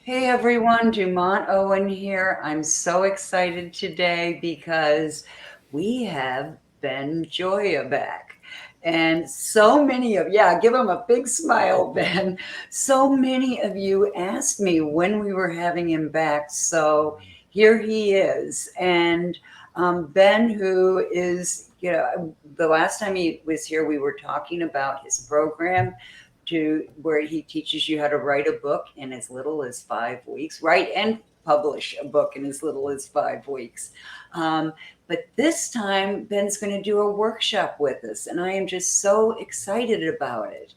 Hey everyone, Dumont Owen here. I'm so excited today because we have Ben Gioia back. And so many of, yeah, give him a big smile, Ben. So many of you asked me when we were having him back. So here he is. And Ben, who is, the last time he was here, we were talking about his program to where he teaches you how to write a book in as little as 5 weeks, write and publish a book in as little as 5 weeks. Um, but this time, Ben's going to do a workshop with us, and I am just so excited about it.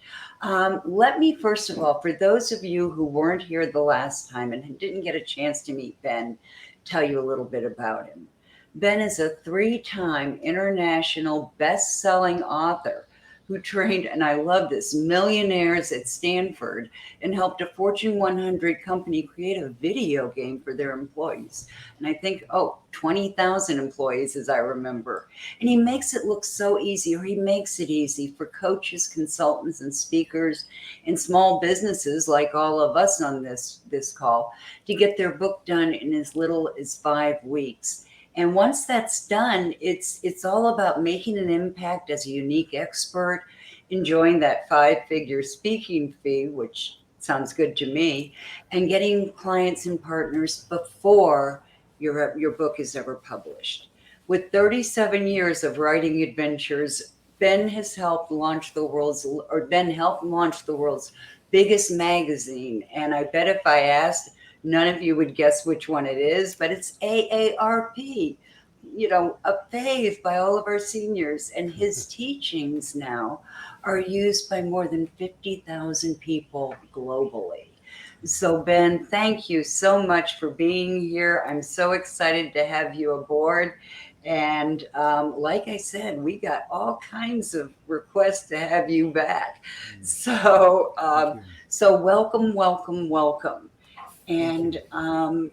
Let me, first of all, for those of you who weren't here the last time and didn't get a chance to meet Ben, tell you a little bit about him. Ben is a three-time international best-selling author who trained, and I love this, millionaires at Stanford and helped a Fortune 100 company create a video game for their employees. And I think, 20,000 employees, as I remember. And he makes it look so easy, or he makes it easy for coaches, consultants, and speakers and small businesses like all of us on this call to get their book done in as little as 5 weeks. And once that's done, it's all about making an impact as a unique expert, enjoying that five-figure speaking fee, which sounds good to me, and getting clients and partners before your book is ever published. With 37 years of writing adventures, Ben helped launch the world's biggest magazine. And I bet if I asked, none of you would guess which one it is, but it's AARP, a fave by all of our seniors. And his teachings now are used by more than 50,000 people globally. So, Ben, thank you so much for being here. I'm so excited to have you aboard. And like I said, we got all kinds of requests to have you back. So, Thank you. welcome, welcome, welcome. Thank you. And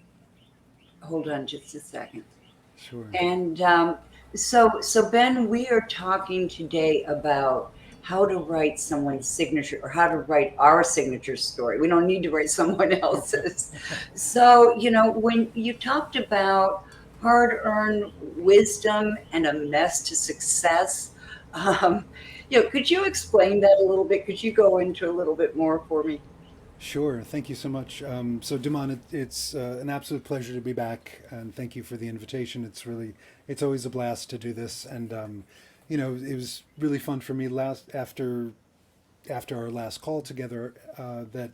hold on just a second. Sure. And so Ben, we are talking today about how to write someone's signature or how to write our signature story. We don't need to write someone else's. So, when you talked about hard earned wisdom and a mess to success, um, could you explain that a little bit? Could you go into a little bit more for me? Sure. Thank you so much. So, Damon, it's an absolute pleasure to be back, and thank you for the invitation. It's always a blast to do this, and it was really fun for me after our last call together. That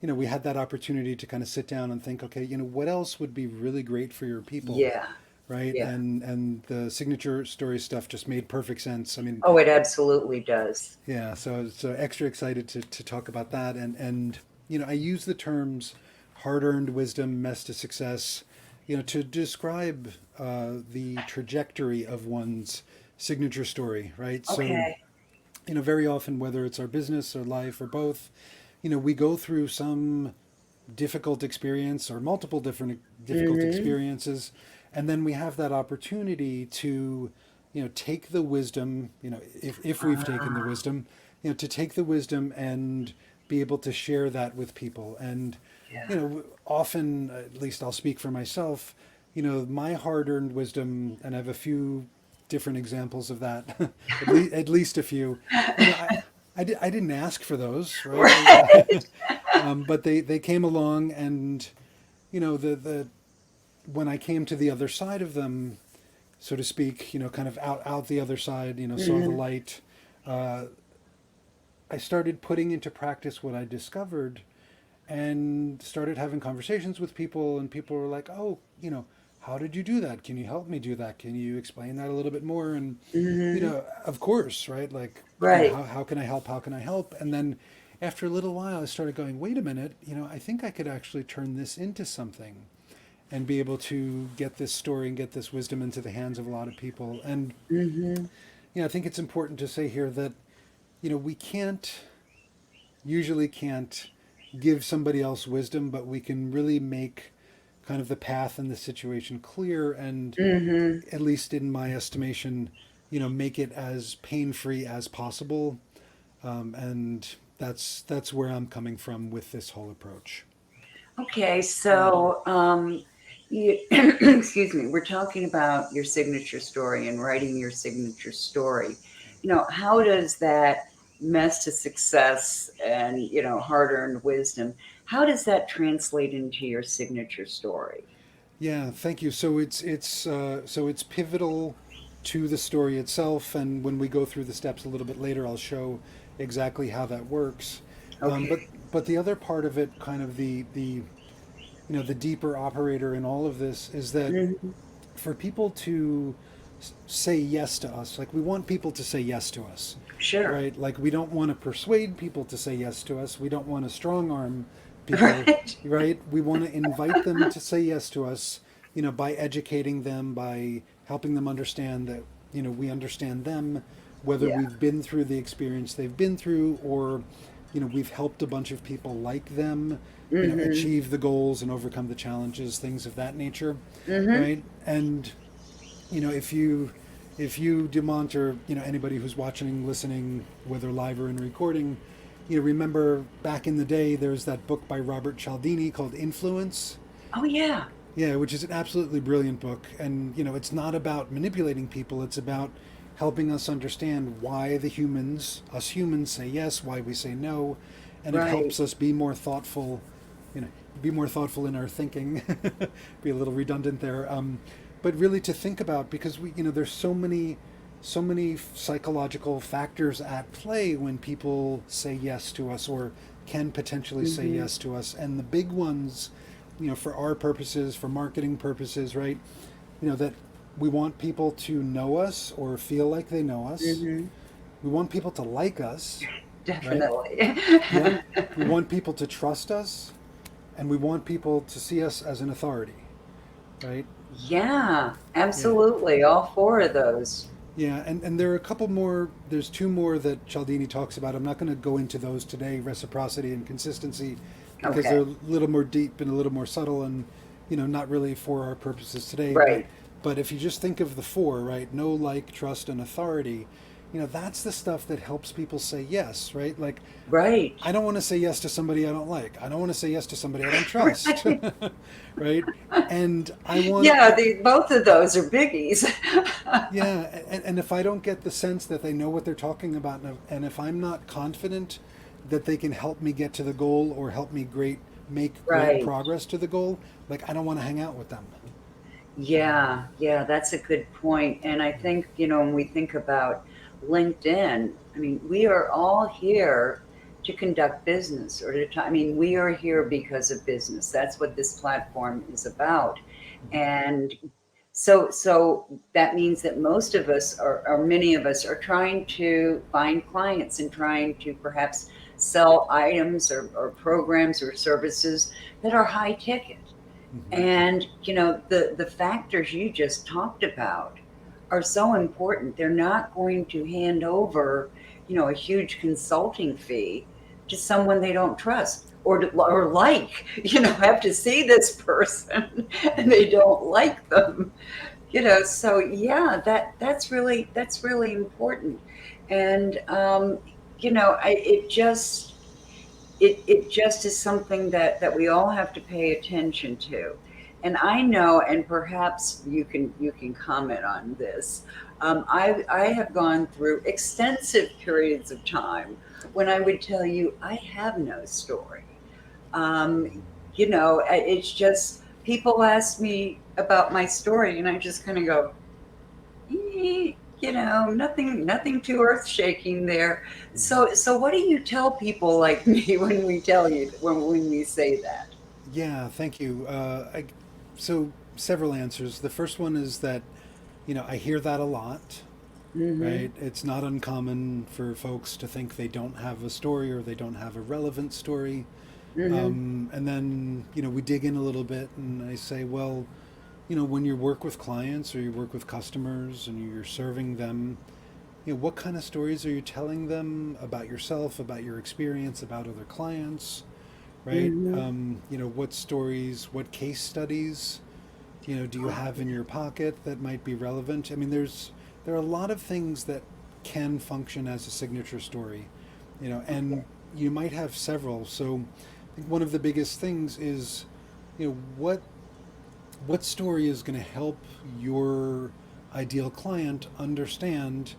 we had that opportunity to kind of sit down and think, okay, what else would be really great for your people, Yeah, right? yeah. And the signature story stuff just made perfect sense. I mean, Oh, it absolutely does. yeah, so extra excited to talk about that, and I use the terms hard-earned wisdom, mess to success, to describe the trajectory of one's signature story, right? So Okay. very often, whether it's our business or life or both, we go through some difficult experience or multiple different difficult Hmm. experiences, and then we have that opportunity to take the wisdom, if we've taken the Ah, wisdom, to take the wisdom and be able to share that with people. And yeah. often, at least I'll speak for myself, my hard-earned wisdom, and I have a few different examples of that, at least a few, I didn't ask for those, right? Right. But they came along, and the when I came to the other side of them, so to speak, kind of out the other side, saw the Hmm. light. Uh, I started putting into practice what I discovered, and started having conversations with people, and people were like, "Oh, how did you do that? Can you help me do that? Can you explain that a little bit more?" And Hmm. of course, right? Like, Right. how can I help? How can I help? And then after a little while, I started going, wait a minute, I think I could actually turn this into something and be able to get this story and get this wisdom into the hands of a lot of people. And Hmm. I think it's important to say here that we can't give somebody else wisdom, but we can really make kind of the path and the situation clear, and Hmm. at least in my estimation, make it as pain free as possible. And that's where I'm coming from with this whole approach. Okay, Mm. so excuse me, we're talking about your signature story and writing your signature story. How does that mess to success and, hard-earned wisdom, how does that translate into your signature story? Yeah, thank you. So it's pivotal to the story itself, and when we go through the steps a little bit later, I'll show exactly how that works. Um, Okay. but but the other part of it, kind of the deeper operator in all of this, is that Hmm. for people to say yes to us, like we want people to say yes to us, Sure. right? Like we don't want to persuade people to say yes to us. We don't want to strong arm people, Right. right? We want to invite them to say yes to us, by educating them, by helping them understand that, we understand them, whether Yeah. we've been through the experience they've been through, or, we've helped a bunch of people like them, Hmm. achieve the goals and overcome the challenges, things of that nature, Hmm. right? And if you Dumont, or anybody who's watching, listening, whether live or in recording, remember back in the day there's that book by Robert Cialdini called Influence. Oh, yeah. Yeah, which is an absolutely brilliant book. And it's not about manipulating people, it's about helping us understand why us humans say yes, why we say no, and it Right. helps us you know be more thoughtful in our thinking. Be a little redundant there. But really to think about, because there's so many psychological factors at play when people say yes to us, or can potentially say Hmm. yes to us, and the big ones, for our purposes, for marketing purposes, right? That we want people to know us or feel like they know us. Hmm. We want people to like us, right? Definitely. Yep. We want people to trust us, and we want people to see us as an authority, right? Yeah, Yeah. absolutely. All four of those. Yeah, and there are a couple more. There's two more that Cialdini talks about. I'm not going to go into those today, reciprocity and consistency, because Okay. they're a little more deep and a little more subtle, and not really for our purposes today. But Right. but if you just think of the four, right? Know, like, trust, and authority. That's the stuff that helps people say yes, right? Like, Right. I don't want to say yes to somebody I don't like. I don't want to say yes to somebody I don't trust, Right. right? And I want Yeah, both of those are biggies. Yeah, and if I don't get the sense that they know what they're talking about, and if I'm not confident that they can help me get to the goal, or help me make great Right. progress to the goal, like I don't want to hang out with them. Yeah, yeah, that's a good point. And I think, when we think about LinkedIn, I mean, we are all here to conduct business or I mean, we are here because of business. That's what this platform is about. And so that means that most of us, or many of us, are trying to find clients and trying to perhaps sell items or programs or services that are high ticket. Hmm. And the factors you just talked about are so important. They're not going to hand over, a huge consulting fee to someone they don't trust or like, have to see this person and they don't like them. So yeah, that's really important. And it just is something that we all have to pay attention to. And I know, and perhaps you can comment on this. I have gone through extensive periods of time when I would tell you I have no story. Um, it's just people ask me about my story, and I just kind of go, nothing too earth shaking there. Hmm. So what do you tell people like me when we tell you when we say that? Yeah, thank you. So several answers. The first one is that I hear that a lot. Mm-hmm. Right? It's not uncommon for folks to think they don't have a story, or they don't have a relevant story. Mm-hmm. And then, we dig in a little bit, and I say, well, when you work with clients, or you work with customers, and you're serving them, what kind of stories are you telling them about yourself, about your experience, about other clients, right? Mm-hmm. What stories, what case studies, do you have in your pocket that might be relevant? I mean, there are a lot of things that can function as a signature story, and you might have several. So think one of the biggest things is, what story is going to help your ideal client understand,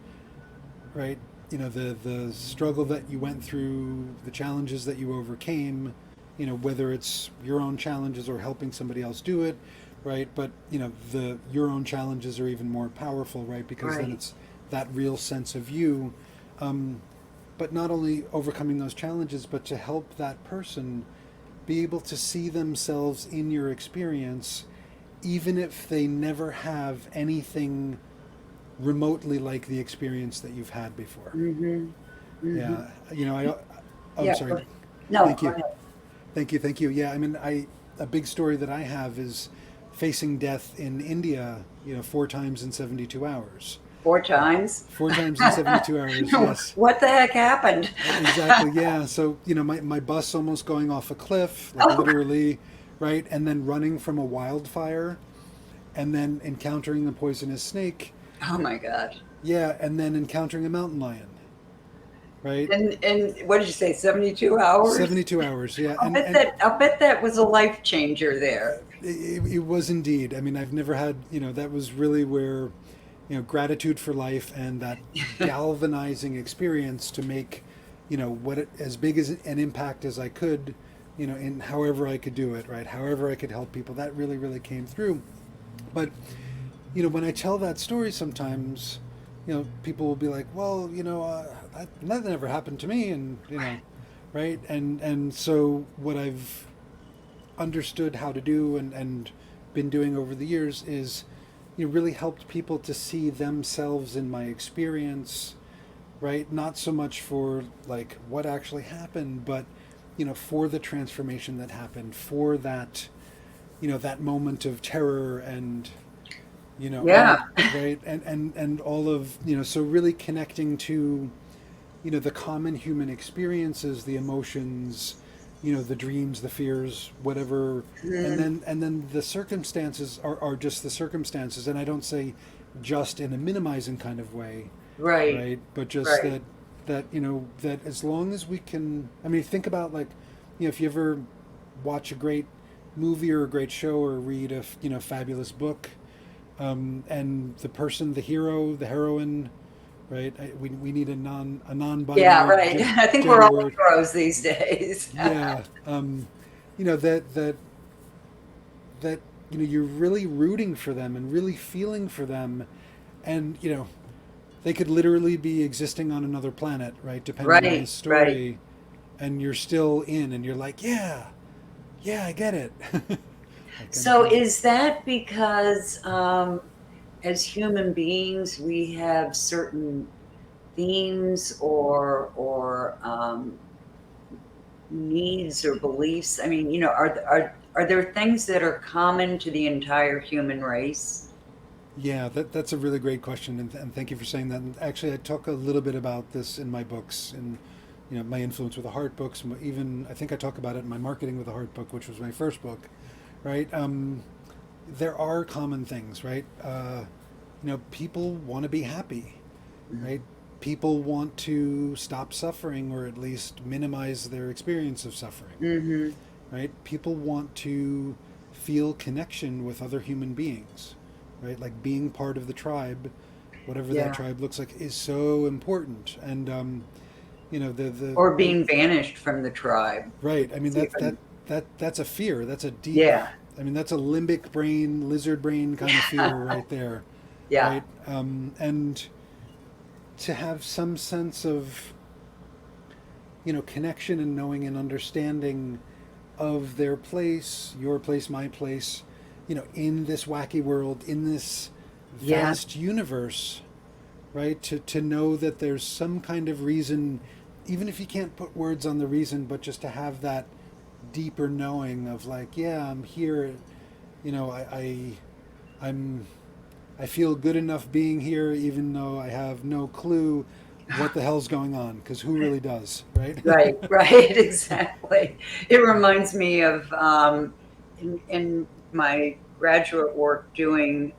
right? The struggle that you went through, the challenges that you overcame, whether it's your own challenges or helping somebody else do it, right? But the your own challenges are even more powerful, right? Because then Right. it's that real sense of you. Um, but not only overcoming those challenges, but to help that person be able to see themselves in your experience, even if they never have anything remotely like the experience that you've had before. Mm-hmm. Mm-hmm. Yeah, I. Oh, I'm Yeah. Go sorry. ahead. No, Thank go you, ahead. thank you. Yeah, I mean, I a big story that I have is facing death in India. 4 times in 72 hours. Four Right. times. 4 times in 72 hours. Yes. What the heck happened? Exactly. Yeah. So my bus almost going off a cliff, like Oh, literally, right, and then running from a wildfire, and then encountering the poisonous snake. oh my God. Yeah, and then encountering a mountain lion, right? And what did you say? 72 hours? 72 hours. Yeah, I'll bet that was a life changer there. it was indeed. I mean, I've never had, that was really where, gratitude for life and that galvanizing experience to make, as big as an impact as I could, in however I could do it, right? However I could help people. That really, really came through. But when I tell that story, sometimes, people will be like, "Well, that never happened to me," and right? And so what I've understood how to do and been doing over the years is, really helped people to see themselves in my experience, right? Not so much for like what actually happened, but for the transformation that happened, for that that moment of terror and Yeah. all right and all of so really connecting to the common human experiences, the emotions, the dreams, the fears, whatever, and Mhm. then the circumstances are just the circumstances, and I don't say just in a minimizing kind of way, Right. right? But just Right. that that as long as we can, I mean, think about like, if you ever watch a great movie or a great show or read a fabulous book, and the person, the hero, the heroine, right? We need a Yeah, non-binary right. I think we're gender all word. heroes these days. Yeah, that you're really rooting for them and really feeling for them, and they could literally be existing on another planet, right? Depending on the Right. Right. story, and you're still in, and you're like, yeah, yeah, I get it, that kind of So thing. is that because as human beings we have certain themes or needs or beliefs? I mean, are there things that are common to the entire human race? Yeah, that's a really great question, and thank you for saying that. And actually, I talk a little bit about this in my books, in my influence with the heart books. Even I think I talk about it in my marketing with the heart book, which was my first book, right? There are common things, right? People want to be happy, right? People want to stop suffering or at least minimize their experience of suffering, Mm-hmm. right? People want to feel connection with other human beings, right? Like being part of the tribe, whatever that Yeah. tribe looks like, is so important. And Or being banished from the tribe. right. I mean It's even, that's a fear. That's a deep. yeah. I mean, that's a limbic brain, lizard brain kind of fear right there, Yeah. right? And to have some sense of connection and knowing and understanding of their place, your place, my place, in this wacky world, in this Yeah. vast universe, right? To know that there's some kind of reason, even if you can't put words on the reason, but just to have that deeper knowing of like, yeah, I'm here, I'm I feel good enough being here, even though I have no clue what the hell's going on, because who really does, right? Right, right, exactly. It reminds me of in my graduate work doing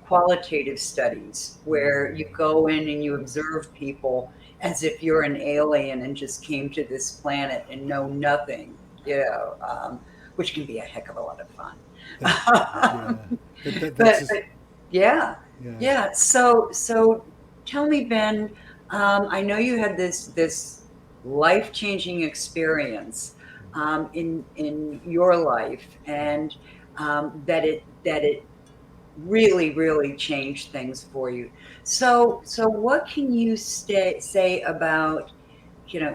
qualitative studies where you go in and you observe people as if you're an alien and just came to this planet and know nothing, you know, which can be a heck of a lot of That, fun. yeah, that's but just, yeah, yeah. yeah. So tell me, Ben. I know you had this life changing experience in your life, and that it really changed things for you. So what can you say about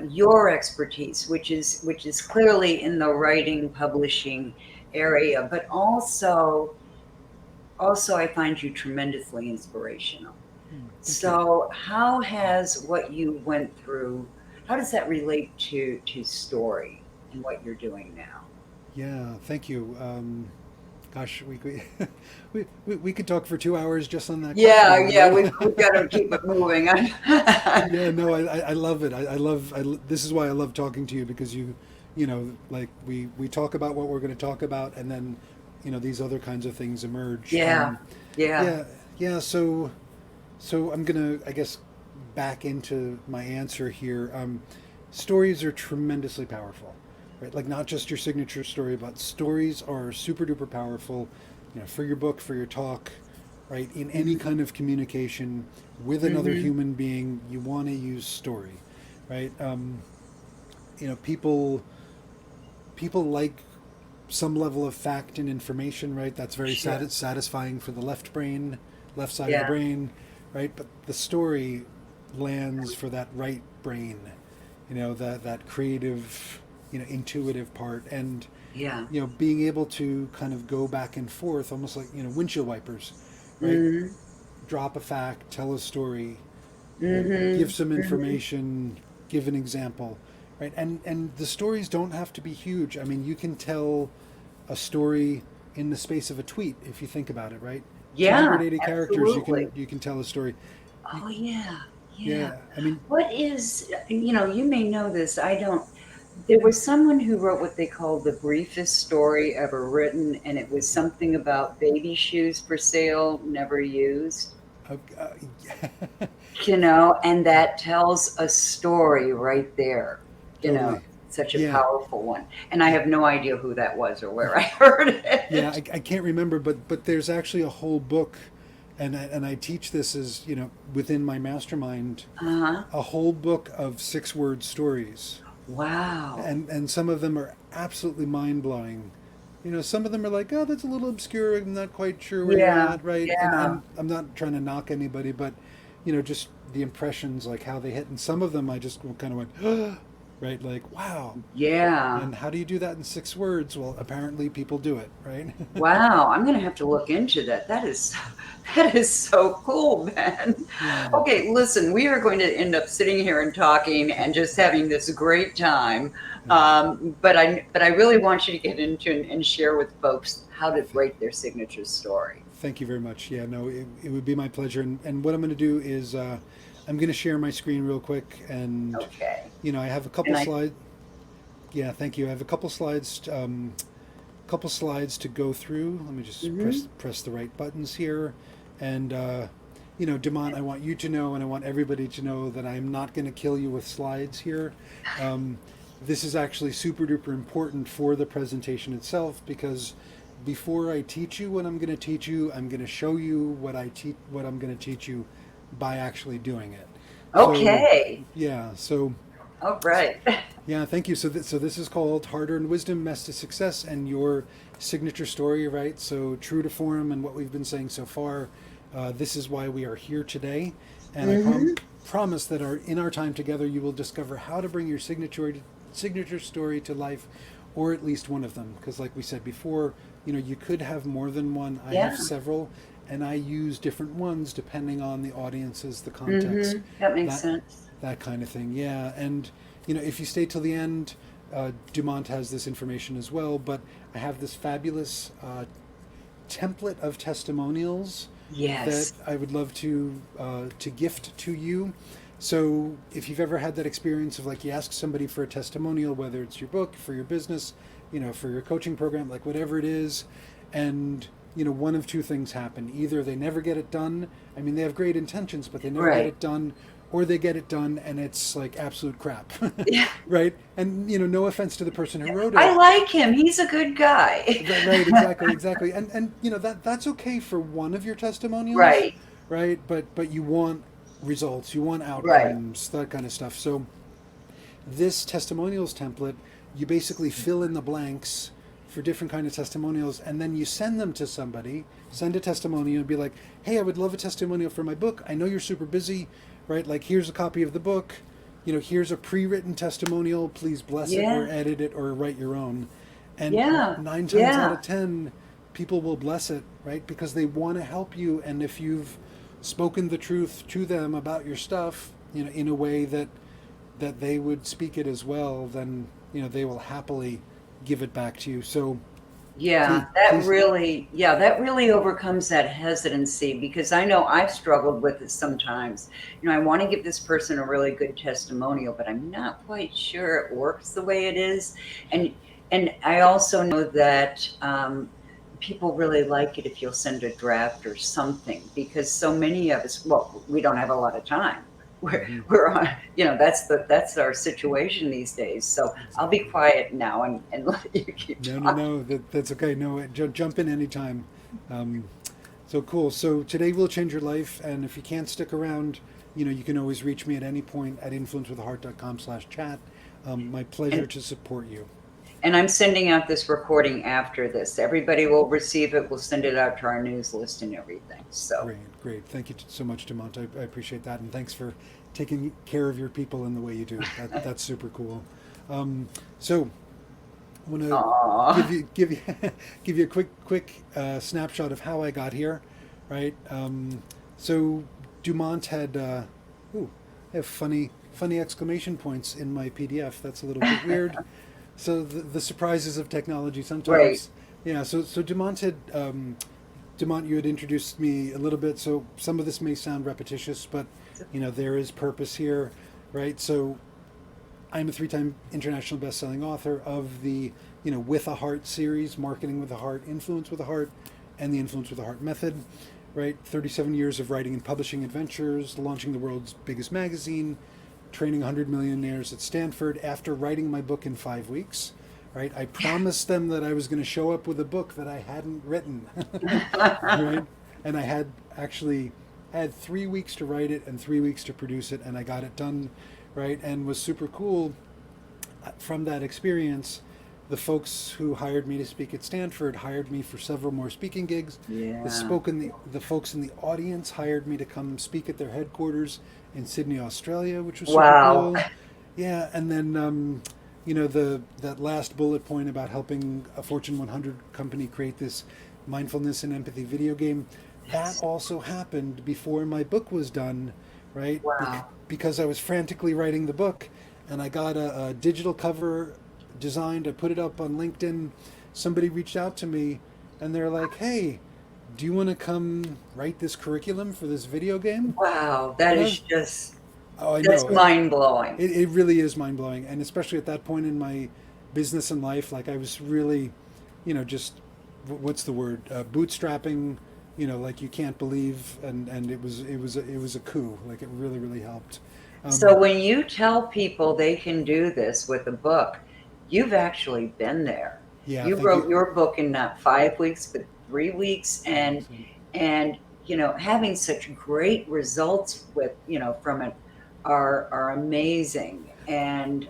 your expertise, which is clearly in the writing publishing area, but also I find you tremendously inspirational. Thank you. So how has what you went through, how does that relate to story and what you're doing now? Yeah, thank you. Gosh, we could talk for 2 hours just on that Yeah, question, yeah, right? we've got to keep it moving. Yeah, no, I love it. This is why I love talking to you, because like we talk about what we're going to talk about, and then, these other kinds of things emerge. Yeah, yeah, Yeah, yeah. So I'm gonna, I guess, back into my answer here. Stories are tremendously powerful, right? Like, not just your signature story, but stories are super duper powerful. For your book, for your talk, right? In any hmm kind of communication with another hmm human being, you want to use story, right? People like some level of fact and information, right? That's very sure, satisfying for the left side of the yeah, brain, right? But the story lands for that right brain, that creative, intuitive part, and yeah, being able to kind of go back and forth, almost like windshield wipers, right? hmm Drop a fact, tell a story, right? hmm Give some hmm information, give an example, right? And the stories don't have to be huge. I mean, you can tell a story in the space of a tweet if you think about it, right? yeah, 280 characters, you absolutely. can you can tell a story. You, Oh yeah, yeah. yeah, I mean, What is, you may know this, I don't. There was someone who wrote what they called the briefest story ever written, and it was something about baby shoes for sale, never used, uh, uh, and that tells a story right there, you know, totally. such a Yeah, powerful one. And I I, have no idea who that was or where I heard yeah, it. I can't remember, but there's actually a whole book, and I teach this as within my mastermind, Uh-huh. a whole book of 6 word stories, Wow. and some of them are absolutely mind blowing. Some of them are like, oh, that's a little obscure. I'm not quite sure where you're Yeah, at, right? And yeah, I'm not trying to knock anybody, but just the impressions, like how they hit. And some of them I just kind of went, right, like, wow. yeah. And how do you do that in 6 words? Well, apparently people do it, right? Wow, I'm gonna have to look into that. That is so cool, man. Yeah. Okay, listen, we are going to end up sitting here and talking and just having this great time. Yeah. But I really want you to get into and share with folks how to Th- write their signature story. Thank you very much. Yeah, no, it would be my pleasure. And what I'm going to do is I'm going to share my screen real quick, and Okay. I have a couple And I slides. Yeah, thank you. I have a couple slides to go through. Let me just mhm. press the right buttons here, and Demont, I want you to know, and I want everybody to know that I'm not going to kill you with slides here. Um, this is actually super duper important for the presentation itself, because before I teach you what I'm going to teach you, I'm going to show you what I'm going to teach you by actually doing it. So, Okay. yeah, so All right. yeah, thank you. So this is called Hard-Earned Wisdom, Mess to Success, and your signature story, right? So true to form and what we've been saying so far, this is why we are here today. And I hmm promise that in our time together, you will discover how to bring your signature story to life, or at least one of them. Because, like we said before, you could have more than one. I have Yeah. several, and I use different ones depending on the audiences, the context, That makes that sense. that kind of thing. Yeah, and if you stay till the end, Dumont has this information as well. But I have this fabulous template of testimonials that Yes. I would love to gift to you. So if you've ever had that experience of, like, you ask somebody for a testimonial, whether it's your book, for your business, for your coaching program, like whatever it is, and one of two things happen: either they never get it done. I mean, they have great intentions, but they never get Right. it done, or they get it done and it's like absolute crap, Yeah. right? And no offense to the person who wrote I it. like him. He's a good guy. Right, exactly, exactly. And that's okay for one of your testimonials, Right. right? But you want results, you want Right. outcomes, that kind of stuff. So this testimonials template, you basically fill in the blanks for different kind of testimonials, and then you send them to somebody. Send a testimonial and be like, "Hey, I would love a testimonial for my book. I know you're super busy, right? Like, here's a copy of the book. Here's a pre-written testimonial. Please bless it or Yeah. edit it or write your own." And Yeah. 9 times out Yeah. of 10, people will bless it, right? Because they want to help you, and if you've spoken the truth to them about your stuff, in a way that they would speak it as well, then they will happily give it back to you. So Yeah, please. that really overcomes that hesitancy because I know I've struggled with it sometimes. I want to give this person a really good testimonial, but I'm not quite sure it works the way it is. And and I also know that people really like it if you'll send a draft or something because so many of us, well, we don't have a lot of time. We're Mhm. we're on, that's our situation these days. So I'll be Exactly. quiet now and let you keep No, no, talking. no. That's okay. No, jump in anytime. Um, so cool. So today will change your life, and if you can't stick around, you can always reach me at any point at influencewiththeheart.com/chat. My pleasure And to support you. And I'm sending out this recording after this. Everybody will receive it. We'll send it out to our news list and everything. So, Great, great. Thank you so much, Demont. I appreciate that, and thanks for taking care of your people in the way you do. That's super cool. So I want to give aw, you give you give you a quick snapshot of how I got here, right? So Dumont had ooh, I have funny exclamation points in my PDF. That's a little bit weird. So the surprises of technology right. sometimes. Yeah. So Dumont had Dumont, you had introduced me a little bit. So some of this may sound repetitious, but there is purpose here, right? So I'm a three-time international best-selling author of the With a Heart series, Marketing with a Heart, Influence with a Heart, and the Influence with a Heart method. Right, 37 years of writing and publishing adventures, launching the world's biggest magazine, training 100 millionaires at Stanford. After writing my book in 5 weeks, right, I promised them that I was going to show up with a book that I hadn't written, right, and I had actually had 3 weeks to write it and 3 weeks to produce it, and I got it done, right, and was super cool from that experience. The folks who hired me to speak at Stanford hired me for several more speaking gigs. Yeah. The folks in the audience hired me to come speak at their headquarters in Sydney, Australia, which was super Wow. cool. Yeah, and then the that last bullet point about helping a Fortune 100 company create this mindfulness and empathy video game, that Yes. also happened before my book was done, right? Wow. Because I was frantically writing the book, and I got a digital cover designed. I put it up on LinkedIn. Somebody reached out to me, and they're like, "Hey, do you want to come write this curriculum for this video game?" Wow. That And I is was, just, oh, I that's know. mind blowing. It really is mind blowing, and especially at that point in my business and life, like I was really, just what's the word, bootstrapping, like you can't believe, and it was a coup. Like it really helped. So Um, when you tell people they can do this with a book, you've actually been there. yeah, You thank you. wrote your book in not 5 weeks, but 3 weeks, Excellent. and having such great results with from it are amazing. And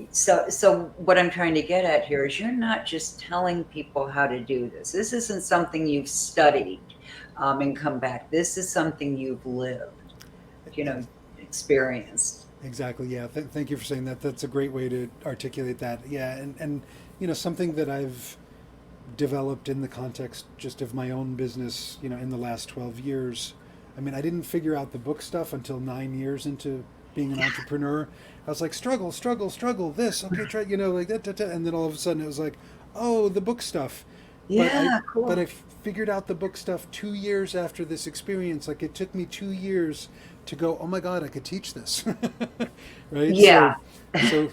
so what I'm trying to get at here is you're not just telling people how to do this. This isn't something you've studied and come back. This is something you've lived, you know, experienced. Exactly. Yeah. Thank you for saying that. That's a great way to articulate that. Yeah. And something that I've developed in the context just of my own business, in the last 12 years. I mean, I didn't figure out the book stuff until 9 years into being an entrepreneur. I was like, struggle, struggle, struggle, this, okay, try, like that, and then all of a sudden it was like, oh, the book stuff. But I, Yeah, but cool. I figured out the book stuff 2 years after this experience. Like it took me 2 years to go, oh my God, I could teach this, right? Yeah,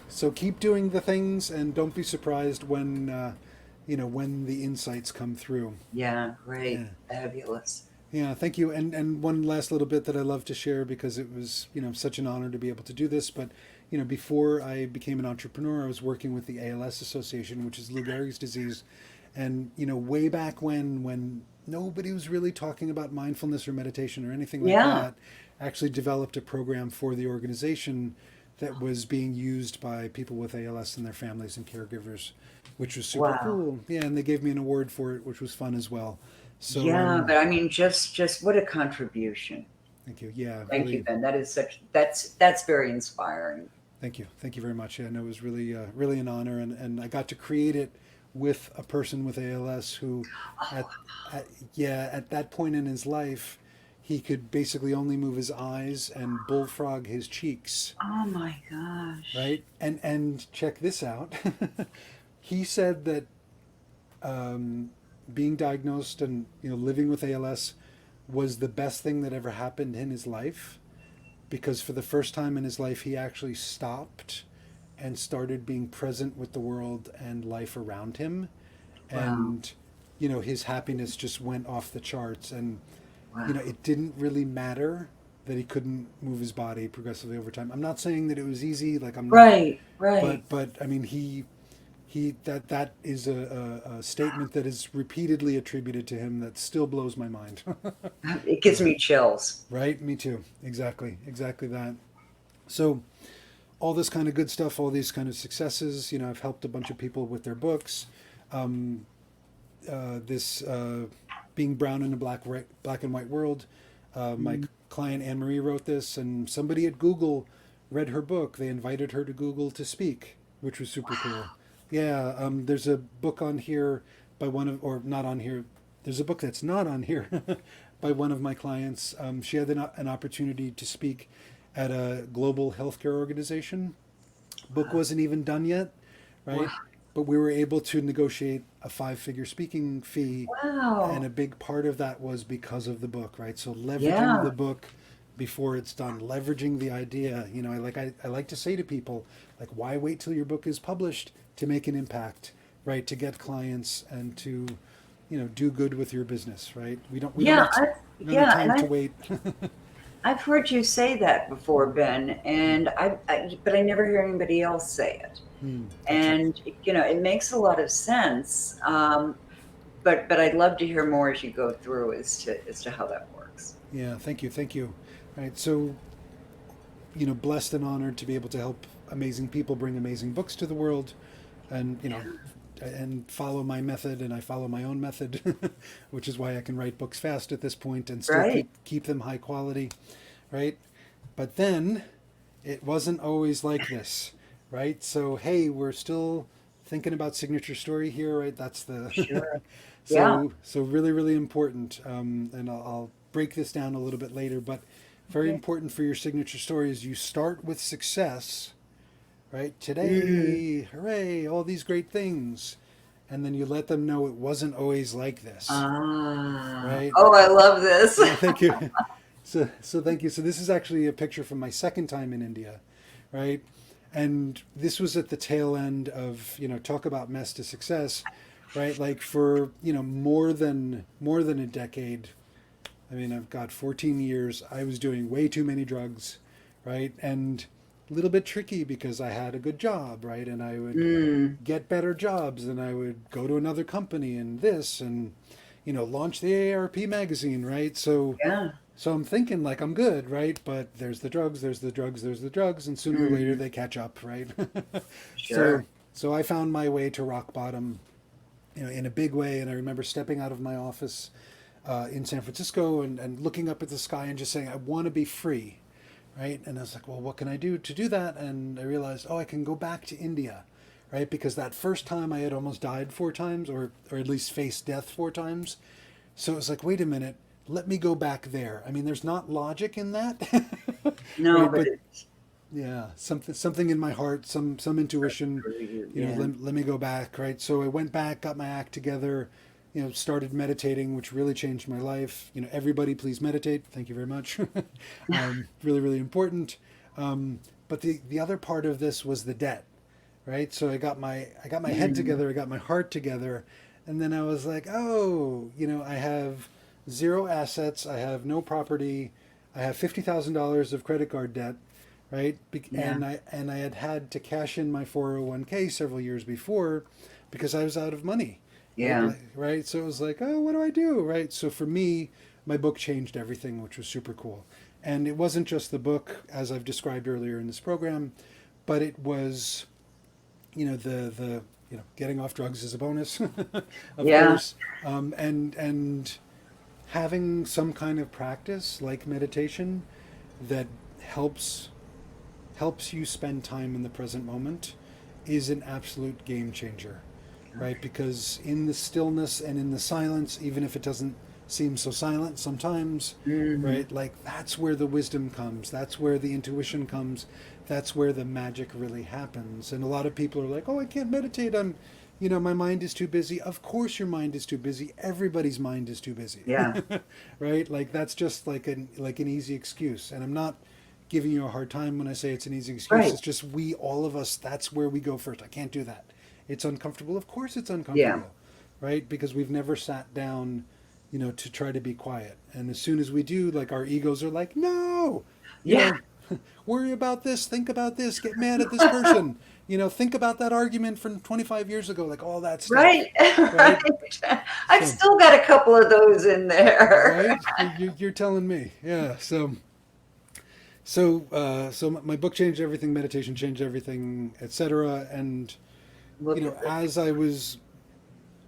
So keep doing the things and don't be surprised when the insights come through. yeah, Yeah. great, fabulous. Yeah, thank you. And one last little bit that I love to share because it was, such an honor to be able to do this. But, before I became an entrepreneur, I was working with the ALS Association, which is Lou Gehrig's disease. And, way back when nobody was really talking about mindfulness or meditation or anything like Yeah. that, I actually developed a program for the organization that was being used by people with ALS and their families and caregivers, which was super Wow. cool. Yeah, and they gave me an award for it, which was fun as well. So, Yeah, but I mean, just what a contribution. thank you. Yeah, Thank you, really, Ben. That is that's very inspiring. thank you. Thank you very much. Yeah, no, it was really, really an honor, and I got to create it with a person with ALS who, at, at yeah, at that point in his life, he could basically only move his eyes and bullfrog his cheeks, Oh my gosh. right? And check this out. He said that being diagnosed and living with ALS was the best thing that ever happened in his life because for the first time in his life he actually stopped and started being present with the world and life around him, Wow. and his happiness just went off the charts, and Wow. it didn't really matter that he couldn't move his body progressively over time. I'm not saying that it was easy, like I'm not, Right, right. but I mean that is a statement that is repeatedly attributed to him that still blows my mind. It gives Yeah, me chills. right, me too, exactly that. So all this kind of good stuff, all these kind of successes, I've helped a bunch of people with their books. This Being Brown in a black and white world, my Mm. client Anne Marie wrote this, and somebody at Google read her book. They invited her to Google to speak, which was super cool. Yeah, there's a book on here by one of, or not on here. There's a book that's not on here by one of my clients. She had an opportunity to speak at a global healthcare organization. Book Wow. wasn't even done yet, Wow. right? But we were able to negotiate a five-figure speaking fee, and Wow. a big part of that was because of the book, right? So leveraging Yeah. the book before it's done, leveraging the idea. I like to say to people, like, why wait till your book is published to make an impact, right? To get clients and to, do good with your business, right? Yeah, We don't have yeah, and time to wait. I've heard you say that before, Ben, and but I never hear anybody else say it. That's it. And it makes a lot of sense. But I'd love to hear more as you go through as to how that works. Yeah, thank you. Right, so blessed and honored to be able to help amazing people bring amazing books to the world, and and follow my method, and I follow my own method, which is why I can write books fast at this point and still Right? keep them high quality, right? But then it wasn't always like this, right? So hey, we're still thinking about signature story here, right? That's the Sure. Yeah. so really really important, and I'll break this down a little bit later, but very Okay. important for your signature story is you start with success, right? Mm. Today, hooray, all these great things. And then you let them know it wasn't always like this, Ah. right? Oh, I love this. Yeah, thank you. So thank you. So this is actually a picture from my second time in India, right? And this was at the tail end of, talk about mess to success, right? Like for, more than a decade. I mean, I've got 14 years. I was doing way too many drugs, right? And a little bit tricky because I had a good job, right? And I would Mm. get better jobs, and I would go to another company and this, and launch the AARP magazine, right? Yeah. So I'm thinking like I'm good, right? But there's the drugs, there's the drugs, there's the drugs, and sooner or later Mm. they catch up, right? Sure. So I found my way to rock bottom, in a big way. And I remember stepping out of my office in San Francisco, and looking up at the sky and just saying, I want to be free, right? And I was like, well, what can I do to do that? And I realized, oh, I can go back to India, right? Because that first time I had almost died four times, or at least faced death four times. So it was like, wait a minute, let me go back there. I mean, there's not logic in that, No, right? but But it's yeah, something in my heart, some intuition, for you. Yeah. let me go back, right? So I went back, got my act together, started meditating, which really changed my life. Everybody please meditate. Thank you very much. Really, really important. But the other part of this was the debt, right? So I got my head Mm. together, I got my heart together, and then I was like, oh, I have zero assets. I have no property. I have $50,000 of credit card debt, right? Yeah. And I had to cash in my 401k several years before because I was out of money, right? Yeah. Right. So it was like, oh, what do I do, right? So for me, my book changed everything, which was super cool. And it wasn't just the book, as I've described earlier in this program, but it was, the getting off drugs is a bonus, of Yeah. course, and having some kind of practice like meditation that helps helps you spend time in the present moment is an absolute game changer, right? Because in the stillness and in the silence, even if it doesn't seem so silent sometimes, Hmm. right? Like that's where the wisdom comes, that's where the intuition comes, that's where the magic really happens. And a lot of people are like, oh, I can't meditate. My mind is too busy. Of course, your mind is too busy. Everybody's mind is too busy, Yeah. right? Like that's just like an easy excuse. And I'm not giving you a hard time when I say it's an easy excuse. Right. It's just all of us, that's where we go first. I can't do that. It's uncomfortable. Of course, it's Yeah. uncomfortable, right? Because we've never sat down, to try to be quiet. And as soon as we do, like our egos are like, no, you Yeah. know, worry about this, think about this, get mad at this person, think about that argument from 25 years ago, like all that stuff, Right. right? Right. I've So, still got a couple of those in there. right, you're telling me, yeah. So my book changed everything, meditation changed everything, etc. And Look at this. as I was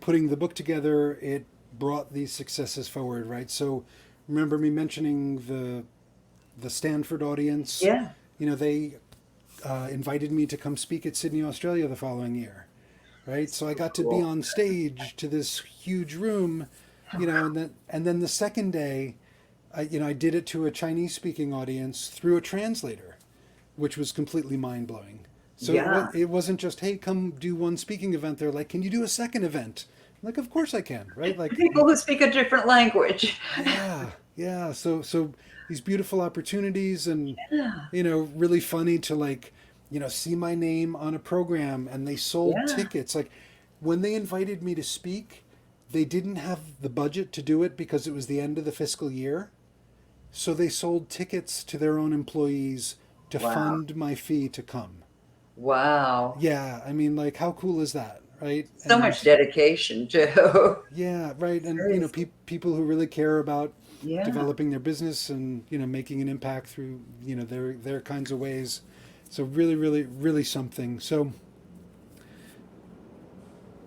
putting the book together, it brought these successes forward, right? So remember me mentioning the Stanford audience. Yeah. They invited me to come speak at Sydney, Australia the following year, right? So I got to be Cool. on stage to this huge room, and then the second day, I did it to a Chinese speaking audience through a translator, which was completely mind blowing. So Yeah. it wasn't just, hey, come do one speaking event. They're like, can you do a second event? I'm like, of course I can, right? Like, People who speak a different language. yeah, yeah. So these beautiful opportunities, and Yeah. really funny to like, see my name on a program, and they sold Yeah. tickets. Like when they invited me to speak, they didn't have the budget to do it because it was the end of the fiscal year. So they sold tickets to their own employees to Wow. fund my fee to come. Wow. Yeah, I mean, like, how cool is that, right? So much And dedication too. yeah, right. And, Seriously. people who really care about Yeah. developing their business and, making an impact through, their kinds of ways. So really, really, really something. So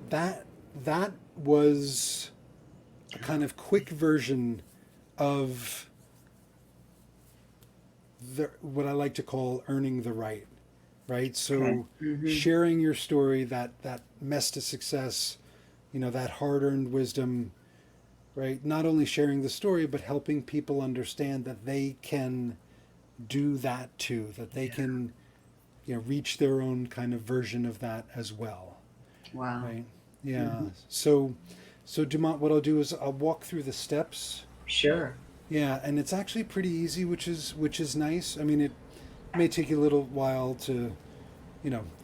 that, that was a kind of quick version of what I like to call earning the right, right? Okay. So Hmm. sharing your story, that mess to success, that hard-earned wisdom, right? Not only sharing the story, but helping people understand that they can do that too, that they can, reach their own kind of version of that as well, Wow. right? Yeah. Hmm. So Dumont, what I'll do is I'll walk through the steps. Sure. Yeah, and it's actually pretty easy, which is nice. I mean, it may take you a little while to,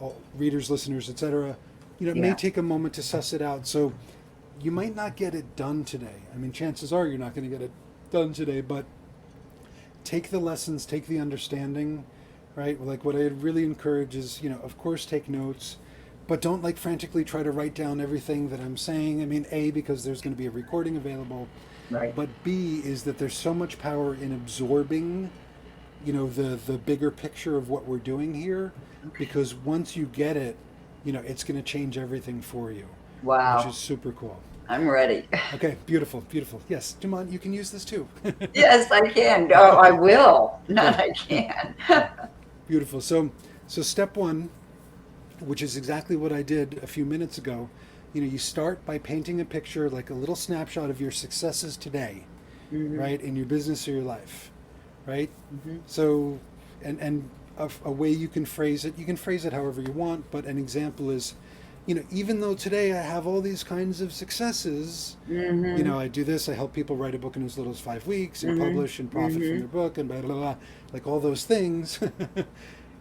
all readers, listeners, etc. It may Yeah. take a moment to suss it out. So you might not get it done today. I mean, chances are you're not going to get it done today, but take the lessons, take the understanding, right? Like what I really encourage is, of course, take notes, but don't like frantically try to write down everything that I'm saying. I mean, A, because there's going to be a recording available, Right. but B is that there's so much power in absorbing, the bigger picture of what we're doing here, Okay. because once you get it, it's going to change everything for you, which is Wow. super cool. I'm ready. Okay, beautiful, beautiful. Yes, Dumont, you can use this too. Yes, I can. Oh, I will. Not Good, I can. beautiful. So step one, which is exactly what I did a few minutes ago. You start by painting a picture, like a little snapshot of your successes today, Hmm. right, in your business or your life, right? Hmm. So, and a way you can phrase it however you want, but an example is, even though today I have all these kinds of successes, Hmm. I do this, I help people write a book in as little as 5 weeks and Hmm. publish and profit from Hmm. their book and blah, blah, blah, like all those things.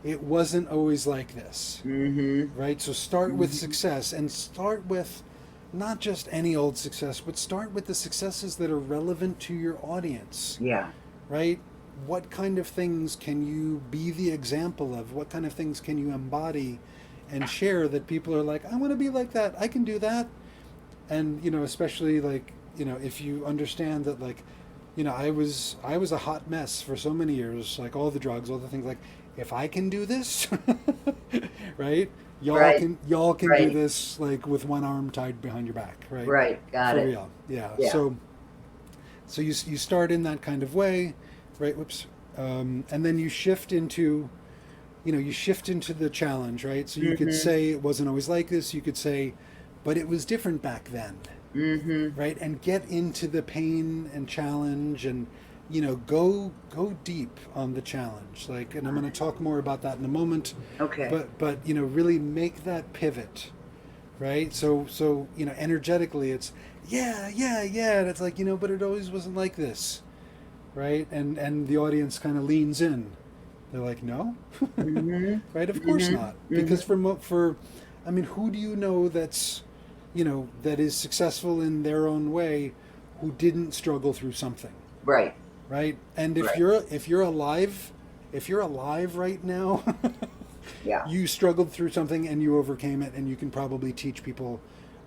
It wasn't always like this, Hmm. right? So start with Hmm. success and start with not just any old success, but start with the successes that are relevant to your audience, Yeah. right? What kind of things can you be the example of? What kind of things can you embody and share that people are like, I want to be like that. I can do that. And, especially like, if you understand that, like, I was a hot mess for so many years, like all the drugs, all the things, like, if I can do this, right? Y'all Right. can y'all can do Right. this like with one arm tied behind your back, right? Right. Got For it. real. Yeah. Yeah. So you start in that kind of way, right? Whoops. And then you shift into the challenge, right? So you could Mm-hmm. say it wasn't always like this. You could say, but it was different back then, Mm-hmm. right? And get into the pain and challenge, and go deep on the challenge. Like, and I'm going to talk more about that in a moment, Okay. but really make that pivot, right? So energetically, it's yeah, yeah, yeah, and it's like, but it always wasn't like this, right? And the audience kind of leans in. They're like, no, Mm-hmm. right? Of course Mm-hmm. not, because Mm-hmm. I mean, who do you know that is successful in their own way, who didn't struggle through something, Right. right? And if Right. you're alive right now, Yeah. you struggled through something and you overcame it, and you can probably teach people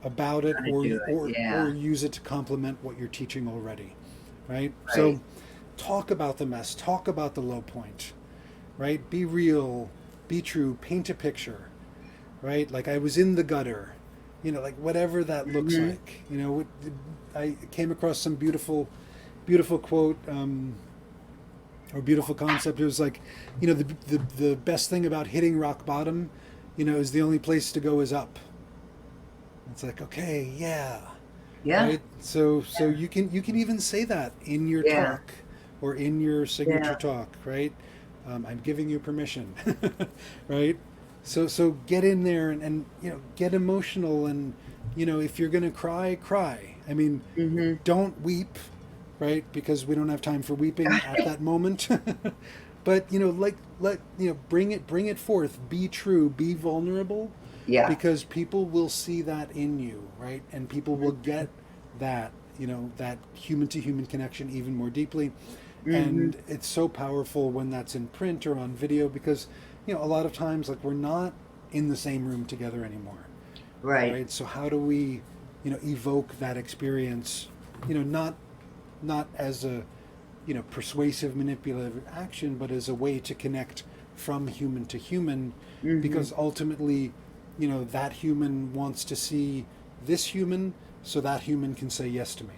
about it, How to or do it. or Yeah. use it to complement what you're teaching already, right? Right. So talk about the mess, talk about the low point, right? Be real, be true, paint a picture, right? Like, I was in the gutter, like whatever that looks Mm-hmm. like. I came across some beautiful, beautiful quote, or beautiful concept. It was like, the best thing about hitting rock bottom, is the only place to go is up. It's like, okay, yeah, Yeah. right. So you can even say that in your Yeah. talk, or in your Yeah. signature talk, right? I'm giving you permission, right? So get in there, and get emotional, and if you're gonna cry, cry. I mean, Mm-hmm. don't weep, right? Because we don't have time for weeping at that moment. But like, bring it forth. Be true. Be vulnerable, Yeah. because people will see that in you, right? And people will get that, that human to human connection even more deeply. Mm-hmm. And it's so powerful when that's in print or on video, because a lot of times, like, we're not in the same room together anymore, Right. right? So how do we evoke that experience, not as a persuasive, manipulative action, but as a way to connect from human to human, Mm-hmm. because ultimately, that human wants to see this human, so that human can say yes to me,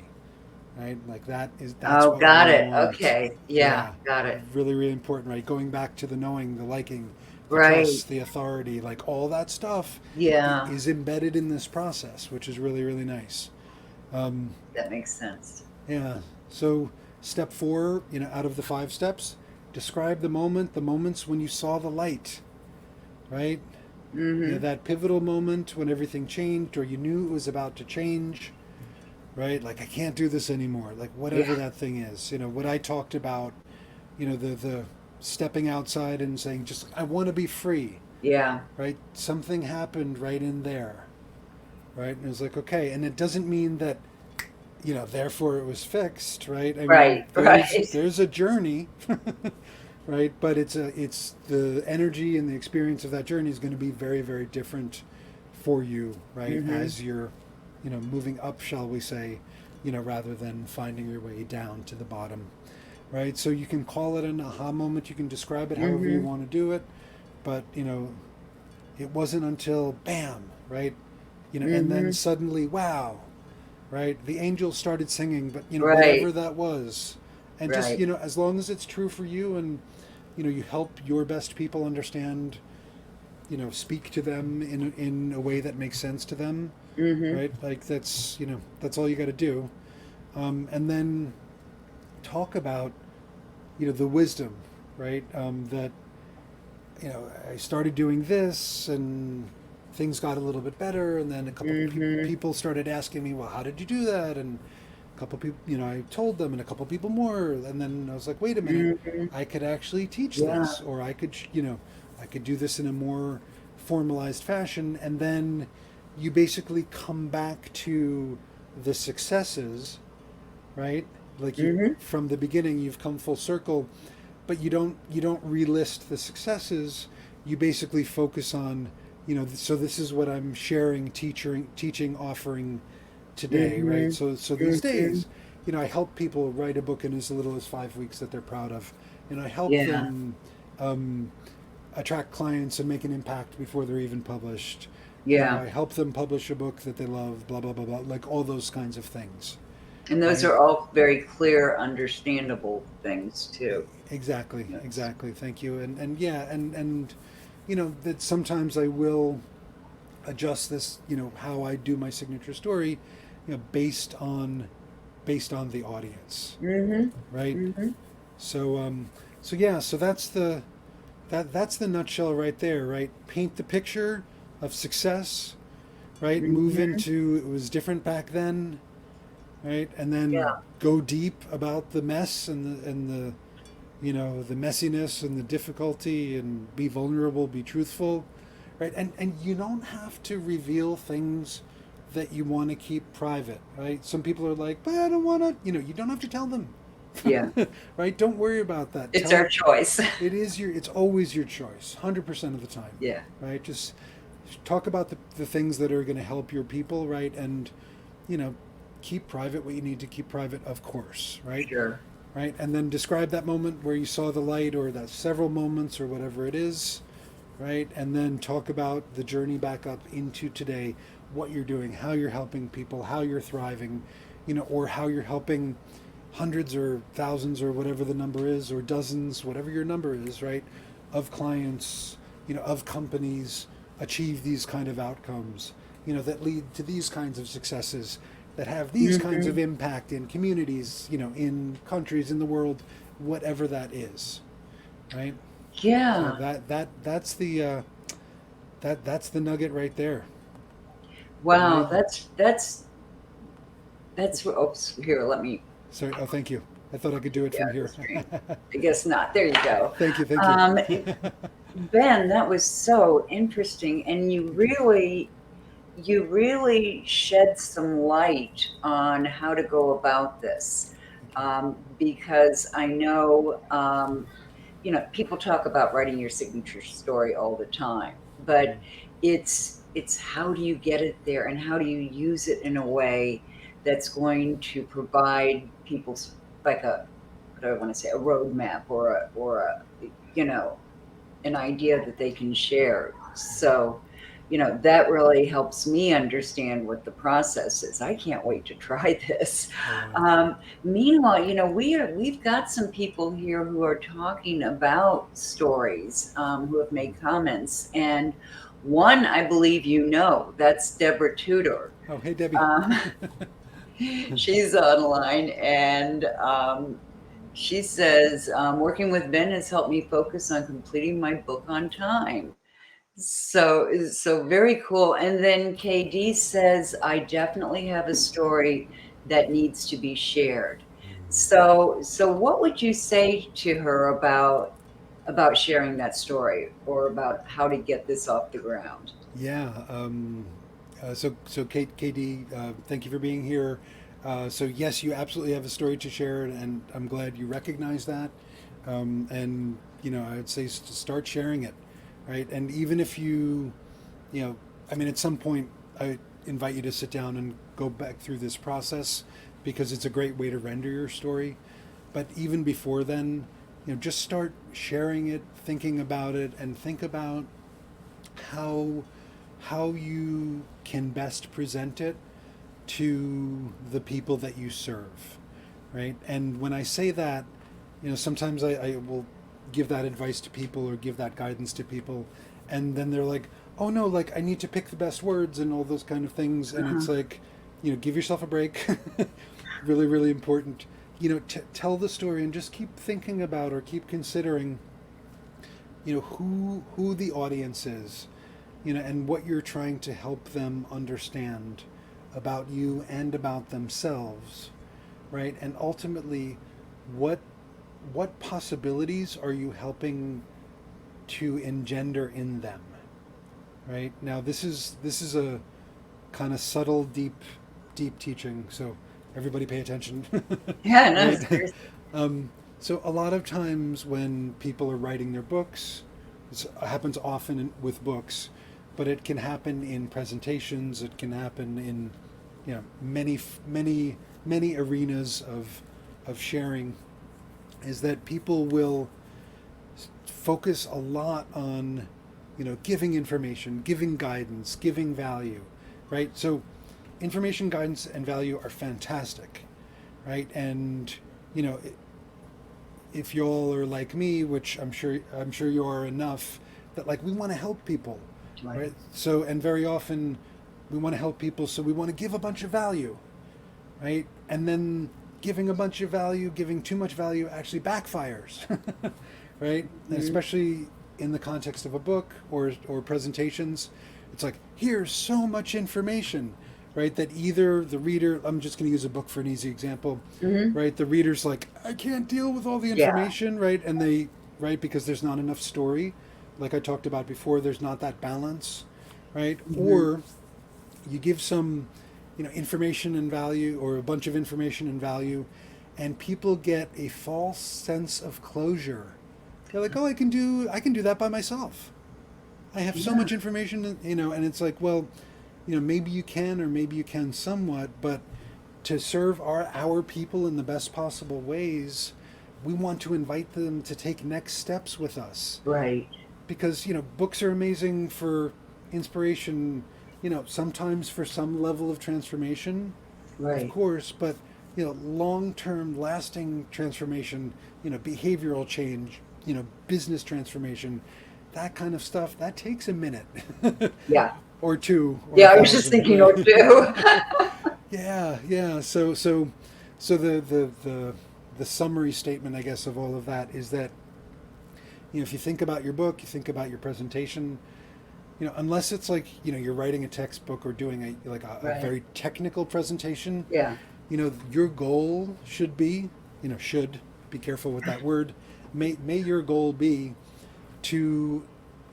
right? Like, that's Oh, what got we it. want. Okay. Yeah. Yeah, Got it. really, really important, right? Going back to the knowing, the liking, the Right. trust, the authority, like, all that stuff Yeah. is embedded in this process, which is really, really nice. Um, That makes sense. yeah. So step 4, out of the 5 steps, describe the moments when you saw the light, right? Mm-hmm. That pivotal moment when everything changed, or you knew it was about to change, right? Like, I can't do this anymore. Like, whatever Yeah. that thing is, what I talked about, the stepping outside and saying, just, I want to be free, Yeah. right? Something happened right in there, right? And it was like, okay. And it doesn't mean that, therefore it was fixed, right? I mean, Right. there's Right. there's a journey, right? But it's the energy and the experience of that journey is going to be very, very different for you, right? Mm-hmm. As you're, moving up, shall we say, rather than finding your way down to the bottom, right? So you can call it an aha moment. You can describe it however you Mm-hmm. want to do it, but it wasn't until bam, right? And then Mm-hmm. suddenly, wow, right? The angels started singing, but Right. whatever that was, and just Right. as long as it's true for you, and you help your best people understand, speak to them in a way that makes sense to them, Mm-hmm. right? Like, that's all you got to do, and then talk about the wisdom, right? That I started doing this, and things got a little bit better, and then a couple Mm-hmm. people started asking me, well, how did you do that? And a couple people, I told them, and a couple people more, and then I was like, wait a minute, Mm-hmm. I could actually teach Yeah. this, or I could do this in a more formalized fashion, and then you basically come back to the successes, right? Like you Mm-hmm. from the beginning, you've come full circle, but you don't relist the successes. You basically focus on, so this is what I'm sharing, teaching, offering today, right? Mm-hmm. So these Mm-hmm. days, I help people write a book in as little as 5 weeks that they're proud of, and I help Yeah. them um, attract clients and make an impact before they're even published. Yeah. I help them publish a book that they love, blah blah blah blah, like all those kinds of things, And those right? are all very clear, understandable things too. Exactly, Yes. exactly. Thank you. And yeah, and that sometimes I will adjust this, how I do my signature story, based on the audience, Mm-hmm. right? Mm-hmm. So so yeah, so that's the nutshell right there, right? Paint the picture of success, right? Move Mm-hmm. into it was different back then, right? And then Yeah. go deep about the mess and the messiness and the difficulty, and be vulnerable, be truthful, right? And you don't have to reveal things that you want to keep private, right? Some people are like, but I don't want to, you don't have to tell them. Yeah. Right? Don't worry about that. It's our Tell choice. it's always your choice, 100% of the time, Yeah. right? Just talk about the things that are going to help your people, right? And you know, keep private what you need to keep private, of course, right? Sure. Right? And then describe that moment where you saw the light, or that several moments, or whatever it is, right? And then talk about the journey back up into today, what you're doing, how you're helping people, how you're thriving, or how you're helping hundreds or thousands or whatever the number is, or dozens, whatever your number is, right? Of clients, of companies achieve these kind of outcomes, that lead to these kinds of successes, that have these kinds Mm-hmm. of impact in communities, in countries, in the world, whatever that is, right? So Yeah. that's the nugget right there, Wow. right? That's. Oops. Here, let me. Sorry. Oh, thank you. I thought I could do it Yeah, from the here. stream. I guess not. There you go. Thank you. Thank you. Um, Ben, that was so interesting, and you really shed some light on how to go about this, Thank you. because I know, people talk about writing your signature story all the time, but it's how do you get it there, and how do you use it in a way that's going to provide people like what do I want to say, a roadmap, or a you know an idea that they can share. So, that really helps me understand what the process is. I can't wait to try this. Oh wow. Meanwhile, we've got some people here who are talking about stories, who have made comments, and one I believe that's Deborah Tudor. Oh, hey Debbie. Um, she's online, and she says, working with Ben has helped me focus on completing my book on time. So very cool. And then KD says, I definitely have a story that needs to be shared. So what would you say to her about sharing that story, or about how to get this off the ground? Yeah. So KD, thank you for being here. So yes, you absolutely have a story to share, and I'm glad you recognize that. And I would say to start sharing it, right? And even if I mean, at some point, I invite you to sit down and go back through this process, because it's a great way to render your story. But even before then, just start sharing it, thinking about it, and think about how how you can best present it to the people that you serve, right? And when I say that, sometimes I will give that advice to people, or give that guidance to people, and then they're like, oh no, like I need to pick the best words and all those kind of things, and it's Uh-huh. like, give yourself a break. Really, really important. Tell the story and just keep thinking about, or keep considering, who the audience is, and what you're trying to help them understand about you and about themselves, right? And ultimately, what what possibilities are you helping to engender in them, right? Now, this is kind of subtle, deep teaching. So everybody pay attention, Yeah, no, right? seriously. um, so a lot of times when people are writing their books, this happens often with books, but it can happen in presentations. It can happen in, many arenas of sharing. Is that people will focus a lot on, giving information, giving guidance, giving value, right? So information, guidance, and value are fantastic, right? And you know, if y'all are like me, which I'm sure you are enough, that like we want to help people, Right. right? So and very often we want to help people, so we want to give a bunch of value, right? And then giving a bunch of value, giving too much value actually backfires, right? And Mhm. especially in the context of a book or presentations, it's like here's so much information, right? That either the reader, I'm just going to use a book for an easy example, Mhm. right? The reader's like, I can't deal with all the Yeah. information, right? And they, right, because there's not enough story, like I talked about before, there's not that balance, right? Mhm. Or you give some, information and value, or a bunch of information and value, and people get a false sense of closure. They're like, oh, I can do that by myself. I have so Yeah. much information, and it's like, well, maybe you can, or maybe you can somewhat, but to serve our people in the best possible ways, we want to invite them to take next steps with us, Right. because books are amazing for inspiration, sometimes for some level of transformation, of Right. course, but long-term lasting transformation, behavioral change, business transformation, that kind of stuff, that takes a minute Yeah. or two or a Yeah, I was just thousand, thinking or right? two. Yeah. So the summary statement, I guess, of all of that is that, if you think about your book, you think about your presentation, unless it's like, you're writing a textbook or doing a Right. very technical presentation, Yeah. your goal should be, should be careful with that word. May your goal be to